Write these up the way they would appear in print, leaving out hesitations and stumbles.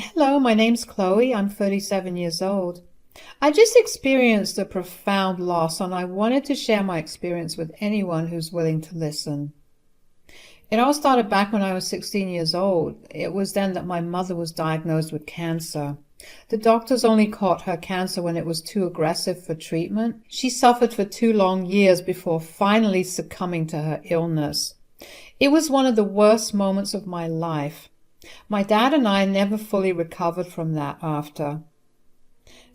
Hello, my name's Chloe. I'm 37 years old. I just experienced a profound loss and I wanted to share my experience with anyone who's willing to listen. It all started back when I was 16 years old. It was then that my mother was diagnosed with cancer. The doctors only caught her cancer when it was too aggressive for treatment. She suffered for 2 long years before finally succumbing to her illness. It was one of the worst moments of my life. My dad and I never fully recovered from that after.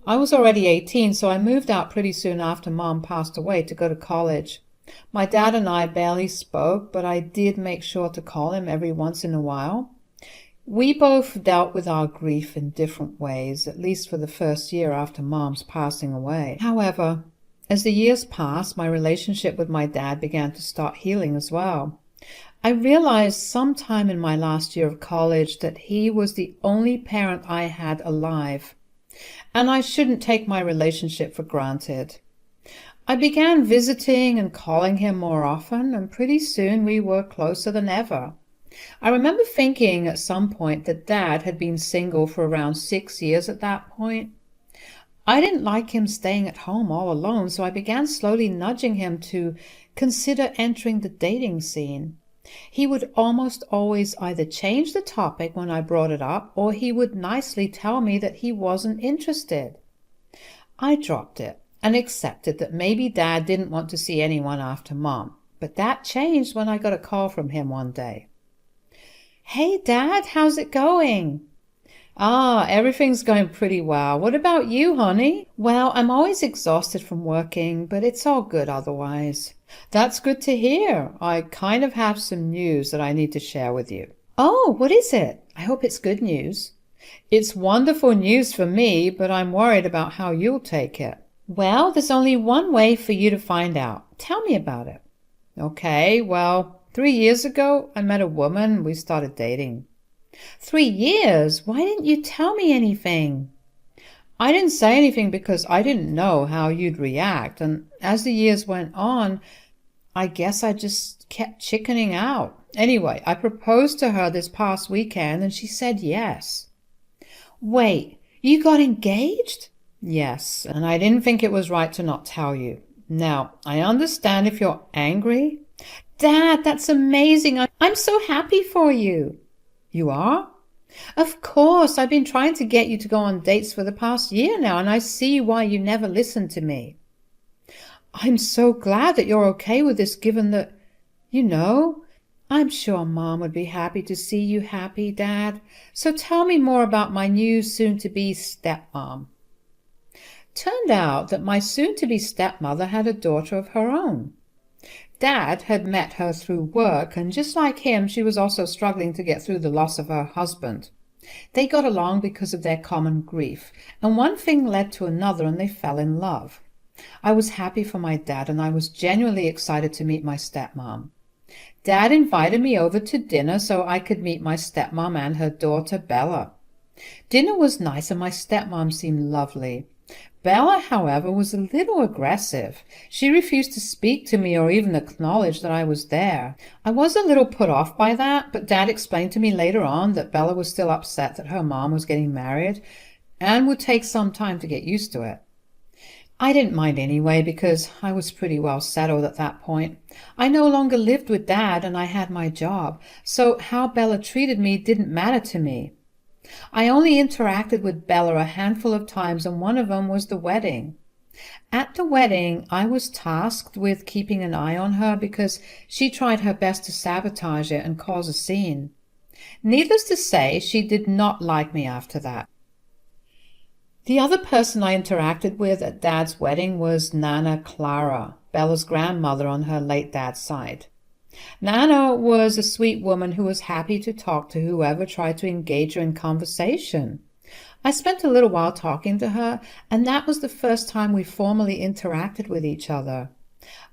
I was already 18, so I moved out pretty soon after Mom passed away to go to college. My dad and I barely spoke, but I did make sure to call him every once in a while. We both dealt with our grief in different ways, at least for the first year after Mom's passing away. However, as the years passed, my relationship with my dad began to start healing as well. I realized sometime in my last year of college that he was the only parent I had alive, and I shouldn't take my relationship for granted. I began visiting and calling him more often, and pretty soon we were closer than ever. I remember thinking at some point that Dad had been single for around 6 years at that point. I didn't like him staying at home all alone, so I began slowly nudging him to consider entering the dating scene. He would almost always either change the topic when I brought it up, or he would nicely tell me that he wasn't interested. I dropped it and accepted that maybe Dad didn't want to see anyone after Mom, but that changed when I got a call from him one day. "Hey Dad, how's it going?" Everything's going pretty well. What about you, honey? Well, I'm always exhausted from working, but it's all good otherwise. That's good to hear. I kind of have some news that I need to share with you. Oh, what is it? I hope it's good news. It's wonderful news for me, but I'm worried about how you'll take it. Well, there's only one way for you to find out. Tell me about it. Okay, well, 3 years ago, I met a woman. We started dating. 3 years? Why didn't you tell me anything? I didn't say anything because I didn't know how you'd react, and as the years went on, I guess I just kept chickening out. Anyway, I proposed to her this past weekend, and she said yes. Wait, you got engaged? Yes, and I didn't think it was right to not tell you. Now, I understand if you're angry. Dad, that's amazing. I'm so happy for you. You are? Of course, I've been trying to get you to go on dates for the past year now, and I see why you never listened to me. I'm so glad that you're okay with this, given that, I'm sure Mom would be happy to see you happy, Dad. So tell me more about my new soon-to-be stepmom. Turned out that my soon-to-be stepmother had a daughter of her own. Dad had met her through work, and just like him, she was also struggling to get through the loss of her husband. They got along because of their common grief, and one thing led to another, and they fell in love. I was happy for my dad, and I was genuinely excited to meet my stepmom. Dad invited me over to dinner so I could meet my stepmom and her daughter, Bella. Dinner was nice, and my stepmom seemed lovely. Bella, however, was a little aggressive. She refused to speak to me or even acknowledge that I was there. I was a little put off by that, but Dad explained to me later on that Bella was still upset that her mom was getting married and would take some time to get used to it. I didn't mind anyway because I was pretty well settled at that point. I no longer lived with Dad and I had my job, so how Bella treated me didn't matter to me. I only interacted with Bella a handful of times, and one of them was the wedding. At the wedding, I was tasked with keeping an eye on her because she tried her best to sabotage it and cause a scene. Needless to say, she did not like me after that. The other person I interacted with at Dad's wedding was Nana Clara, Bella's grandmother on her late dad's side. Nana was a sweet woman who was happy to talk to whoever tried to engage her in conversation. I spent a little while talking to her, and that was the first time we formally interacted with each other.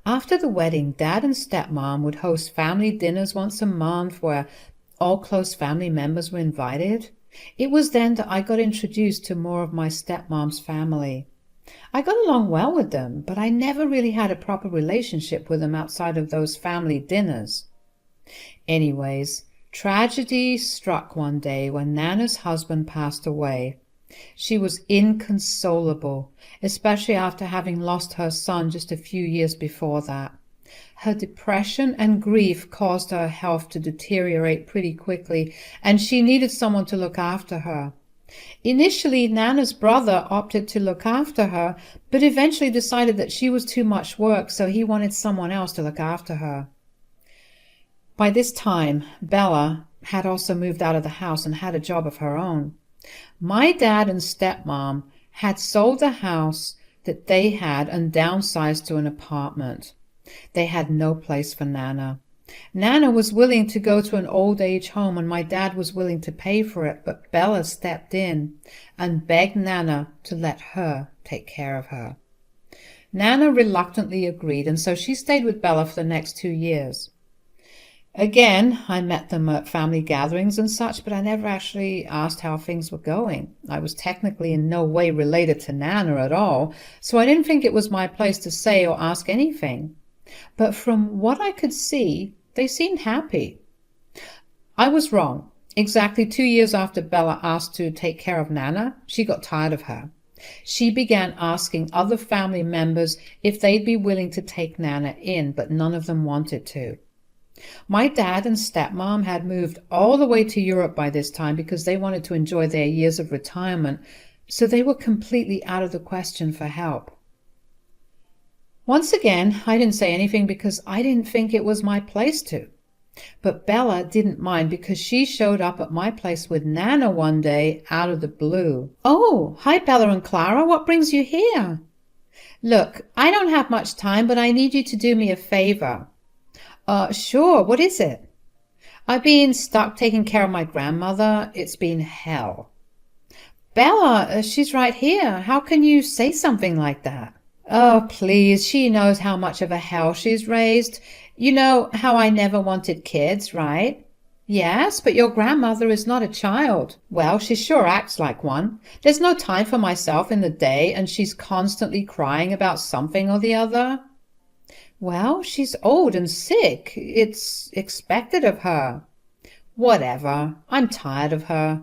After the wedding, Dad and stepmom would host family dinners once a month where all close family members were invited. It was then that I got introduced to more of my stepmom's family. I got along well with them, but I never really had a proper relationship with them outside of those family dinners. Anyways, Tragedy struck one day when Nana's husband passed away. She was inconsolable, especially after having lost her son just a few years before that. Her depression and grief caused her health to deteriorate pretty quickly, and she needed someone to look after her. Initially, Nana's brother opted to look after her, but eventually decided that she was too much work, so he wanted someone else to look after her. By this time, Bella had also moved out of the house and had a job of her own. My dad and stepmom had sold the house that they had and downsized to an apartment. They had no place for Nana. Nana was willing to go to an old-age home, and my dad was willing to pay for it, but Bella stepped in and begged Nana to let her take care of her. Nana reluctantly agreed, and so she stayed with Bella for the next 2 years. Again, I met them at family gatherings and such, but I never actually asked how things were going. I was technically in no way related to Nana at all, so I didn't think it was my place to say or ask anything. But from what I could see, they seemed happy. I was wrong. Exactly 2 years after Bella asked to take care of Nana, she got tired of her. She began asking other family members if they'd be willing to take Nana in, but none of them wanted to. My dad and stepmom had moved all the way to Europe by this time because they wanted to enjoy their years of retirement, so they were completely out of the question for help. Once again, I didn't say anything because I didn't think it was my place to. But Bella didn't mind because she showed up at my place with Nana one day out of the blue. "Oh, hi Bella and Clara, what brings you here?" "Look, I don't have much time, but I need you to do me a favor." Sure, what is it?" "I've been stuck taking care of my grandmother. It's been hell." "Bella, she's right here. How can you say something like that?" "Oh, please, she knows how much of a hell she's raised. You know how I never wanted kids, right?" "Yes, but your grandmother is not a child." "Well, she sure acts like one. There's no time for myself in the day, and she's constantly crying about something or the other." "Well, she's old and sick. It's expected of her." "Whatever. I'm tired of her."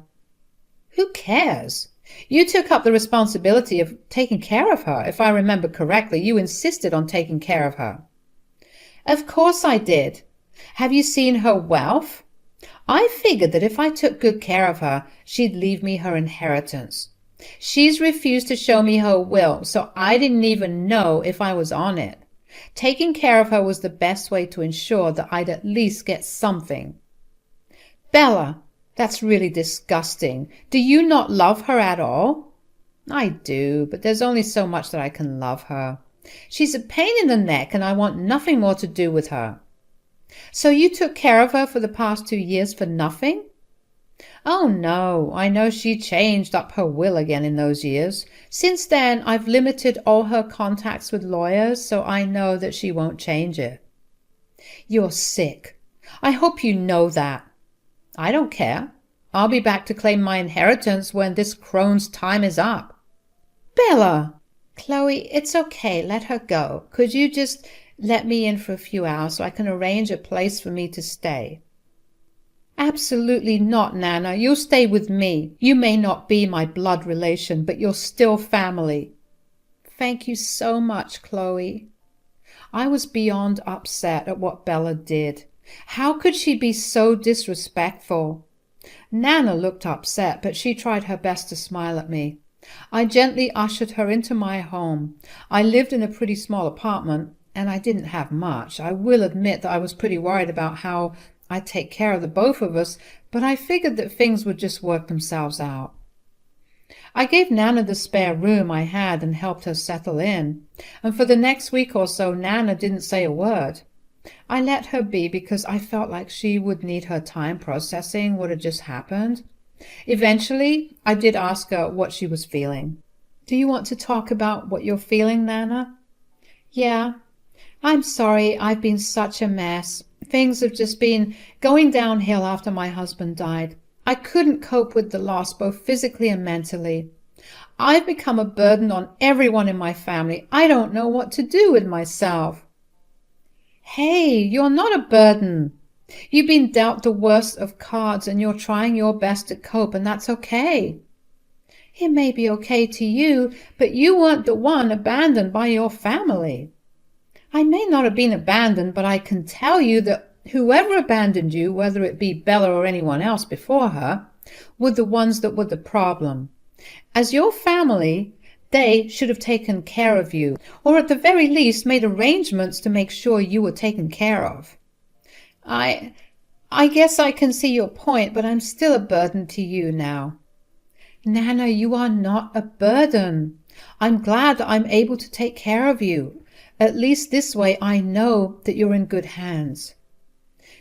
"Who cares? You took up the responsibility of taking care of her. If I remember correctly, you insisted on taking care of her." "Of course I did. Have you seen her wealth? I figured that if I took good care of her, she'd leave me her inheritance. She's refused to show me her will, so I didn't even know if I was on it. Taking care of her was the best way to ensure that I'd at least get something." "Bella, that's really disgusting. Do you not love her at all?" "I do, but there's only so much that I can love her. She's a pain in the neck, and I want nothing more to do with her." "So you took care of her for the past 2 years for nothing?" "Oh, no. I know she changed up her will again in those years. Since then, I've limited all her contacts with lawyers, so I know that she won't change it." "You're sick. I hope you know that." "I don't care. I'll be back to claim my inheritance when this crone's time is up." "Bella!" "Chloe, it's okay. Let her go. Could you just let me in for a few hours so I can arrange a place for me to stay?" "Absolutely not, Nana. You'll stay with me. You may not be my blood relation, but you're still family." "Thank you so much, Chloe." I was beyond upset at what Bella did. How could she be so disrespectful? Nana looked upset, but she tried her best to smile at me. I gently ushered her into my home. I lived in a pretty small apartment, and I didn't have much. I will admit that I was pretty worried about how I'd take care of the both of us, but I figured that things would just work themselves out. I gave Nana the spare room I had and helped her settle in, and for the next week or so Nana didn't say a word. I let her be because I felt like she would need her time processing what had just happened. Eventually, I did ask her what she was feeling. "Do you want to talk about what you're feeling, Nana?" "Yeah. I'm sorry I've been such a mess. Things have just been going downhill after my husband died. I couldn't cope with the loss, both physically and mentally. I've become a burden on everyone in my family. I don't know what to do with myself." "Hey, you're not a burden." You've been dealt the worst of cards and you're trying your best to cope, and that's okay. It may be okay to you, but you weren't the one abandoned by your family. I may not have been abandoned, but I can tell you that whoever abandoned you, whether it be Bella or anyone else before her, were the ones that were the problem. As your family, they should have taken care of you, or at the very least made arrangements to make sure you were taken care of. I guess I can see your point, but I'm still a burden to you now. Nana, you are not a burden. I'm glad that I'm able to take care of you. At least this way I know that you're in good hands.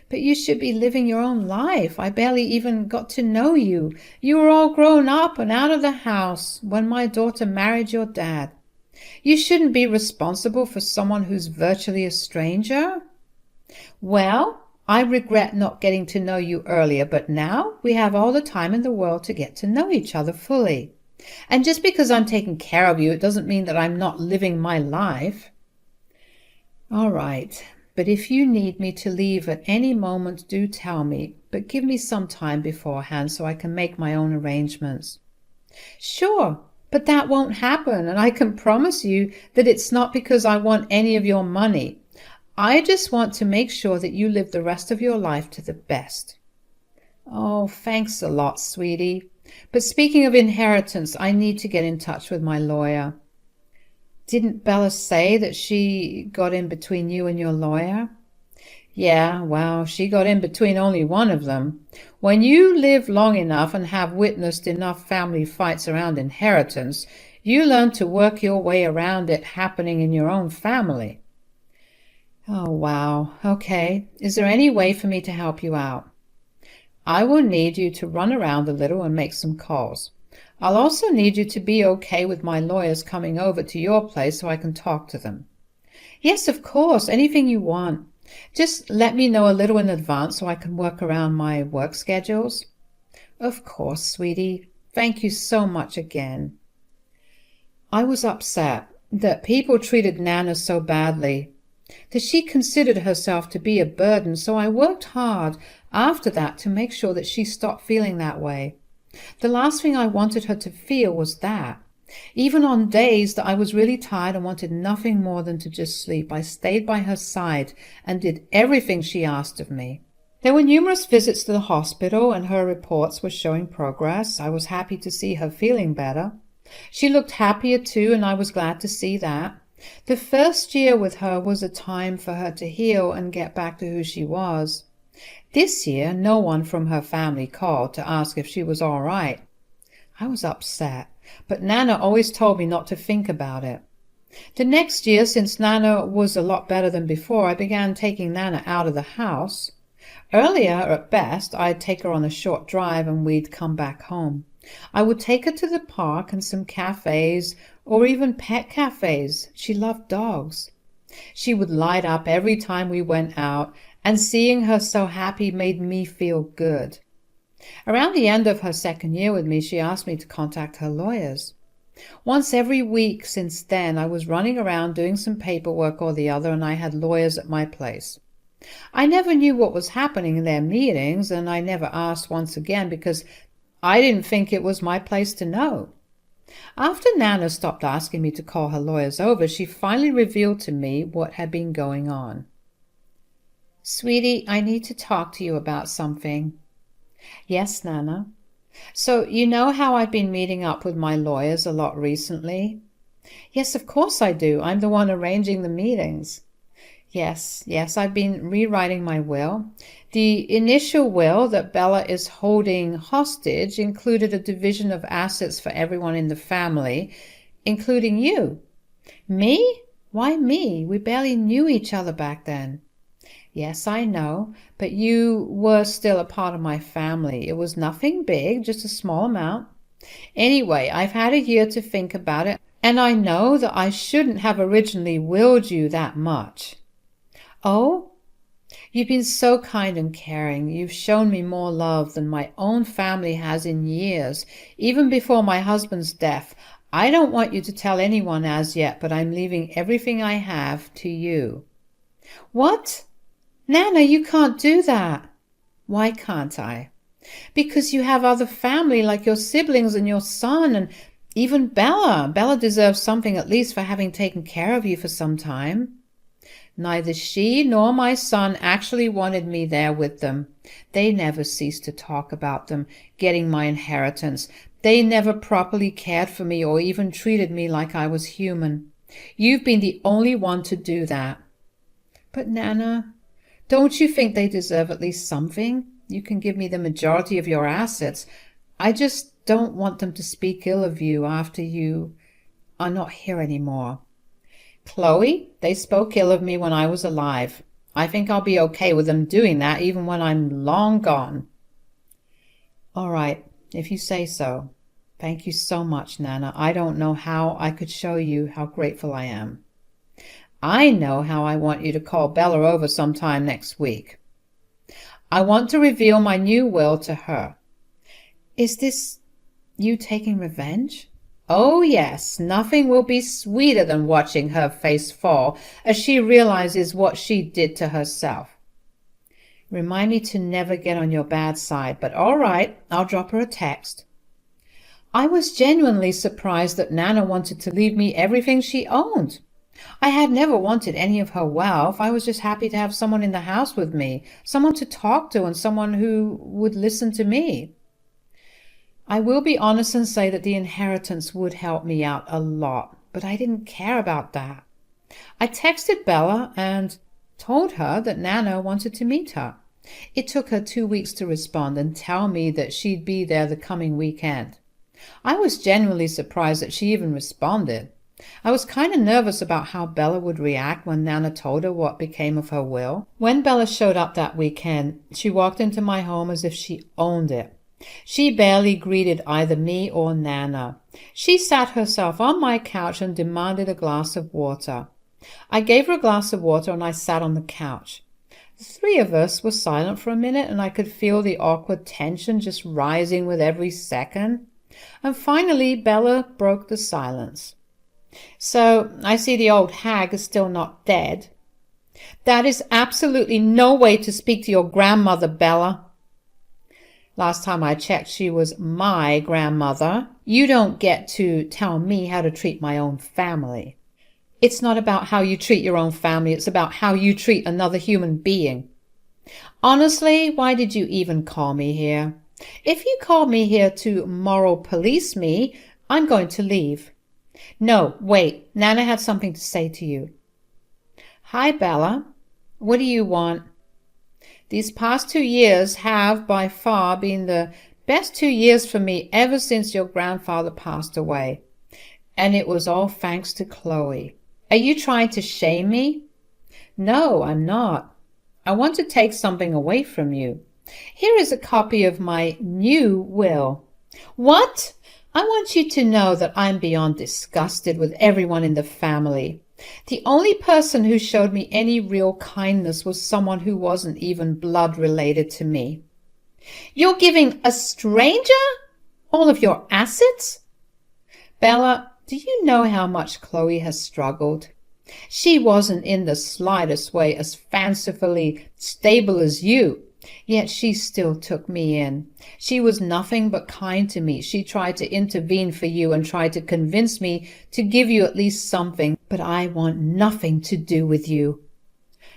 But you should be living your own life. I barely even got to know you. You were all grown up and out of the house when my daughter married your dad. You shouldn't be responsible for someone who's virtually a stranger. Well, I regret not getting to know you earlier, but now we have all the time in the world to get to know each other fully. And just because I'm taking care of you, it doesn't mean that I'm not living my life. All right, but if you need me to leave at any moment, do tell me, but give me some time beforehand so I can make my own arrangements. Sure, but that won't happen, and I can promise you that it's not because I want any of your money. I just want to make sure that you live the rest of your life to the best. Oh, thanks a lot, sweetie. But speaking of inheritance, I need to get in touch with my lawyer. Didn't Bella say that she got in between you and your lawyer? Yeah, well, she got in between only one of them. When you live long enough and have witnessed enough family fights around inheritance, you learn to work your way around it happening in your own family. Oh, wow. Okay. Is there any way for me to help you out? I will need you to run around a little and make some calls. I'll also need you to be okay with my lawyers coming over to your place so I can talk to them. Yes, of course. Anything you want. Just let me know a little in advance so I can work around my work schedules. Of course, sweetie. Thank you so much again. I was upset that people treated Nana so badly, that she considered herself to be a burden, so I worked hard after that to make sure that she stopped feeling that way. The last thing I wanted her to feel was that. Even on days that I was really tired and wanted nothing more than to just sleep, I stayed by her side and did everything she asked of me. There were numerous visits to the hospital, and her reports were showing progress. I was happy to see her feeling better. She looked happier too, and I was glad to see that. The first year with her was a time for her to heal and get back to who she was. This year, no one from her family called to ask if she was all right. I was upset, but Nana always told me not to think about it. The next year, since Nana was a lot better than before, I began taking Nana out of the house. Earlier, at best, I'd take her on a short drive and we'd come back home. I would take her to the park and some cafes, or even pet cafes. She loved dogs. She would light up every time we went out, and seeing her so happy made me feel good. Around the end of her second year with me, she asked me to contact her lawyers. Once every week since then, I was running around doing some paperwork or the other, and I had lawyers at my place. I never knew what was happening in their meetings, and I never asked once again because I didn't think it was my place to know. After Nana stopped asking me to call her lawyers over, she finally revealed to me what had been going on. Sweetie, I need to talk to you about something. Yes, Nana. So you know how I've been meeting up with my lawyers a lot recently? Yes, of course I do. I'm the one arranging the meetings. Yes, I've been rewriting my will. The initial will that Bella is holding hostage included a division of assets for everyone in the family, including you. Me? Why me? We barely knew each other back then. Yes, I know, but you were still a part of my family. It was nothing big, just a small amount. Anyway, I've had a year to think about it, and I know that I shouldn't have originally willed you that much. Oh? You've been so kind and caring. You've shown me more love than my own family has in years, even before my husband's death. I don't want you to tell anyone as yet, but I'm leaving everything I have to you. What? Nana, you can't do that. Why can't I? Because you have other family like your siblings and your son and even Bella. Bella deserves something at least for having taken care of you for some time. Neither she nor my son actually wanted me there with them. They never ceased to talk about them, getting my inheritance. They never properly cared for me or even treated me like I was human. You've been the only one to do that. But Nana, don't you think they deserve at least something? You can give me the majority of your assets. I just don't want them to speak ill of you after you are not here anymore. Chloe, they spoke ill of me when I was alive. I think I'll be okay with them doing that even when I'm long gone. All right, if you say so. Thank you so much, Nana. I don't know how I could show you how grateful I am. I know how I want you to call Bella over sometime next week. I want to reveal my new will to her. Is this you taking revenge? Oh, yes, nothing will be sweeter than watching her face fall as she realizes what she did to herself. Remind me to never get on your bad side, but all right, I'll drop her a text. I was genuinely surprised that Nana wanted to leave me everything she owned. I had never wanted any of her wealth. I was just happy to have someone in the house with me, someone to talk to and someone who would listen to me. I will be honest and say that the inheritance would help me out a lot, but I didn't care about that. I texted Bella and told her that Nana wanted to meet her. It took her 2 weeks to respond and tell me that she'd be there the coming weekend. I was genuinely surprised that she even responded. I was kind of nervous about how Bella would react when Nana told her what became of her will. When Bella showed up that weekend, she walked into my home as if she owned it. She barely greeted either me or Nana. She sat herself on my couch and demanded a glass of water. I gave her a glass of water and I sat on the couch. The three of us were silent for a minute and I could feel the awkward tension just rising with every second. And finally Bella broke the silence. So I see the old hag is still not dead. That is absolutely no way to speak to your grandmother, Bella. Last time I checked, she was my grandmother. You don't get to tell me how to treat my own family. It's not about how you treat your own family. It's about how you treat another human being. Honestly, why did you even call me here? If you call me here to moral police me, I'm going to leave. No, wait. Nana had something to say to you. Hi, Bella. What do you want? These past 2 years have by far been the best 2 years for me ever since your grandfather passed away. And it was all thanks to Chloe. Are you trying to shame me? No, I'm not. I want to take something away from you. Here is a copy of my new will. What? I want you to know that I'm beyond disgusted with everyone in the family. The only person who showed me any real kindness was someone who wasn't even blood related to me. You're giving a stranger all of your assets? Bella, do you know how much Chloe has struggled? She wasn't in the slightest way as fancifully stable as you. Yet she still took me in. She was nothing but kind to me. She tried to intervene for you and tried to convince me to give you at least something, but I want nothing to do with you.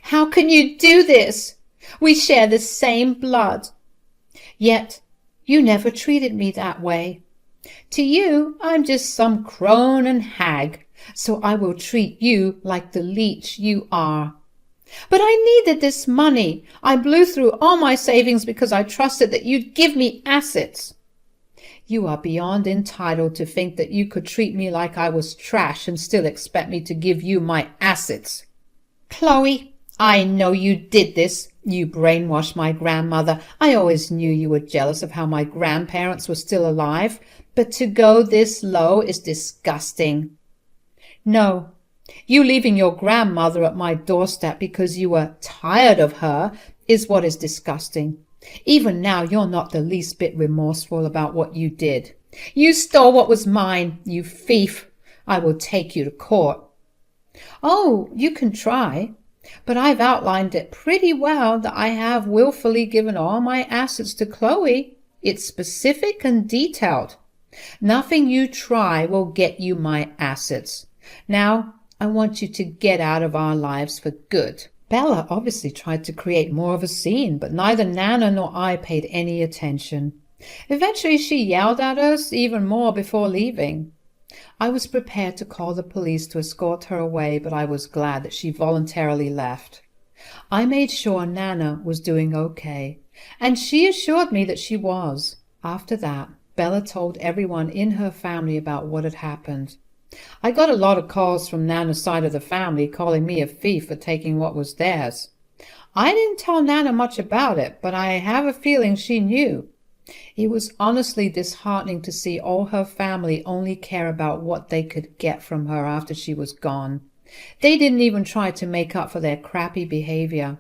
How can you do this? We share the same blood. Yet you never treated me that way. To you, I'm just some crone and hag, so I will treat you like the leech you are. But I needed this money. I blew through all my savings because I trusted that you'd give me assets. You are beyond entitled to think that you could treat me like I was trash and still expect me to give you my assets. Chloe, I know you did this. You brainwashed my grandmother. I always knew you were jealous of how my grandparents were still alive. But to go this low is disgusting. No. You leaving your grandmother at my doorstep because you were tired of her is what is disgusting. Even now you're not the least bit remorseful about what you did. You stole what was mine, you thief. I will take you to court. Oh, you can try. But I've outlined it pretty well that I have willfully given all my assets to Chloe. It's specific and detailed. Nothing you try will get you my assets. Now, I want you to get out of our lives for good." Bella obviously tried to create more of a scene, but neither Nana nor I paid any attention. Eventually, she yelled at us even more before leaving. I was prepared to call the police to escort her away, but I was glad that she voluntarily left. I made sure Nana was doing okay, and she assured me that she was. After that, Bella told everyone in her family about what had happened. I got a lot of calls from Nana's side of the family calling me a thief for taking what was theirs. I didn't tell Nana much about it, but I have a feeling she knew. It was honestly disheartening to see all her family only care about what they could get from her after she was gone. They didn't even try to make up for their crappy behavior.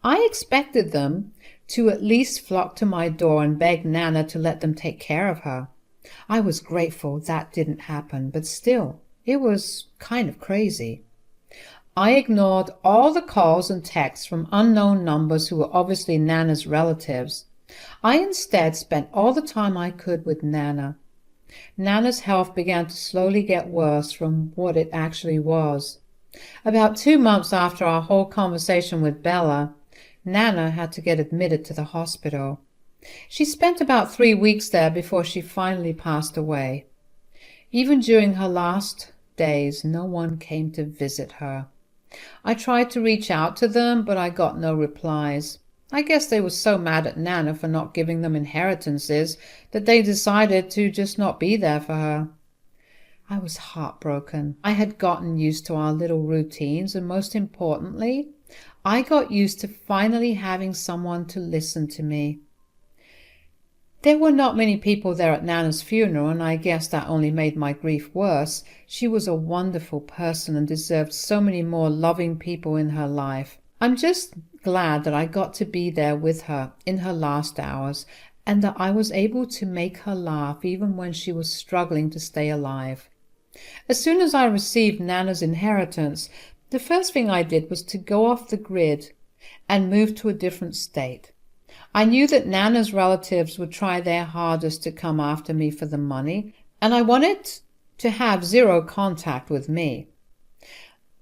I expected them to at least flock to my door and beg Nana to let them take care of her. I was grateful that didn't happen, but still, it was kind of crazy. I ignored all the calls and texts from unknown numbers who were obviously Nana's relatives. I instead spent all the time I could with Nana. Nana's health began to slowly get worse from what it actually was. About 2 months after our whole conversation with Bella, Nana had to get admitted to the hospital. She spent about 3 weeks there before she finally passed away. Even during her last days, no one came to visit her. I tried to reach out to them, but I got no replies. I guess they were so mad at Nana for not giving them inheritances that they decided to just not be there for her. I was heartbroken. I had gotten used to our little routines, and most importantly, I got used to finally having someone to listen to me. There were not many people there at Nana's funeral, and I guess that only made my grief worse. She was a wonderful person and deserved so many more loving people in her life. I'm just glad that I got to be there with her in her last hours, and that I was able to make her laugh even when she was struggling to stay alive. As soon as I received Nana's inheritance, the first thing I did was to go off the grid and move to a different state. I knew that Nana's relatives would try their hardest to come after me for the money, and I wanted to have zero contact with me.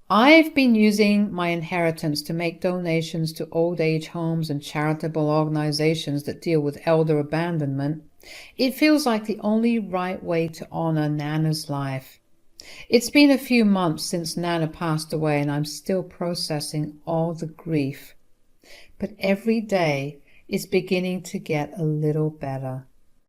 I've been using my inheritance to make donations to old age homes and charitable organizations that deal with elder abandonment. It feels like the only right way to honor Nana's life. It's been a few months since Nana passed away, and I'm still processing all the grief. But every day is beginning to get a little better.